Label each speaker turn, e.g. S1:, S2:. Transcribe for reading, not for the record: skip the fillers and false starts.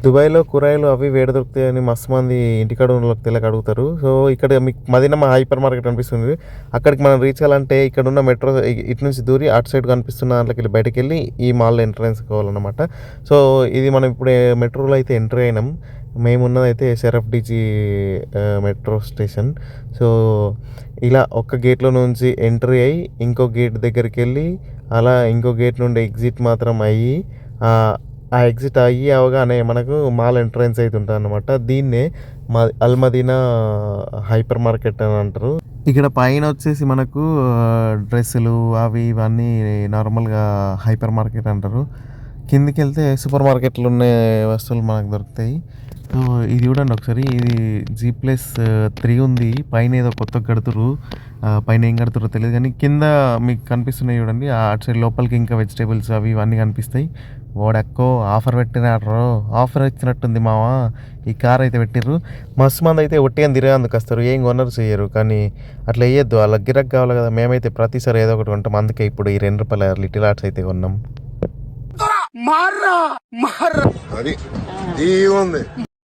S1: దుబాయ్‌లో కూరగాయలు అవి వేడ దొరుకుతాయని మస్తు మంది ఇంటికాడ ఉన్నోళ్ళకి తెలక అడుగుతారు. సో, ఇక్కడ మీకు మదీనా హైపర్ మార్కెట్ కనిపిస్తుంది. అక్కడికి మనం రీచ్ అవ్వాలంటే ఇక్కడున్న మెట్రో ఇటు నుంచి దూరి అటు సైడ్ కనిపిస్తున్న దాంట్లోకెళ్ళి బయటకెళ్ళి ఈ మాల్ ఎంట్రన్స్ కావాలన్నమాట. సో, ఇది మనం ఇప్పుడు మెట్రోలో అయితే ఎంట్రీ అయినాం. మేమున్నదైతే ఎస్ఆర్ఎఫ్‌డిజి మెట్రో స్టేషన్. సో, ఇలా ఒక్క గేట్‌లో నుంచి ఎంట్రీ అయ్యి ఇంకో గేట్ దగ్గరికెళ్ళి అలా ఇంకో గేట్ నుండి ఎగ్జిట్ మాత్రం అయ్యి ఆ ఎగ్జిట్ అవ్వగానే మనకు మాల్ ఎంట్రన్స్ అయితే ఉంటుందన్నమాట. దీన్నే అల్ మదీనా హైపర్ మార్కెట్ అని అంటారు. ఇక్కడ పైన వచ్చేసి మనకు డ్రెస్సులు అవి ఇవన్నీ నార్మల్‌గా హైపర్ మార్కెట్ అంటారు. కిందికెళ్తే సూపర్ మార్కెట్‌లో ఉన్న వస్తువులు మనకు దొరుకుతాయి. సో, ఇది చూడండి ఒకసారి. ఇది G+3 ఉంది. పైన ఏదో కొత్తగా కడుతుర్రు. పైన ఏం కడుతుర్రో తెలీదు కానీ కింద మీకు కనిపిస్తున్నాయి చూడండి. అటు సైడ్ లోపలికి ఇంకా వెజిటేబుల్స్ అవి ఇవన్నీ కనిపిస్తాయి. వాడెక్కో ఆఫర్ పెట్టినారు. ఆఫర్ ఇచ్చినట్టుంది మావా. ఈ కార్ అయితే పెట్టిర్రు. మస్తు మంది అయితే ఒట్టిగాని తిరిగేందుకు వస్తారు. ఏం కొనరు చెయ్యరు. కానీ అట్లా వేయొద్దు. వాళ్ళ గిరాకీ కావాలి కదా. మేమైతే ప్రతిసారి ఏదో ఒకటి కొంటాం. అందుకే ఇప్పుడు ఈ ₹2 లిటిల్ ఆర్ట్స్ అయితే కొన్నాం.
S2: అది ఉంది.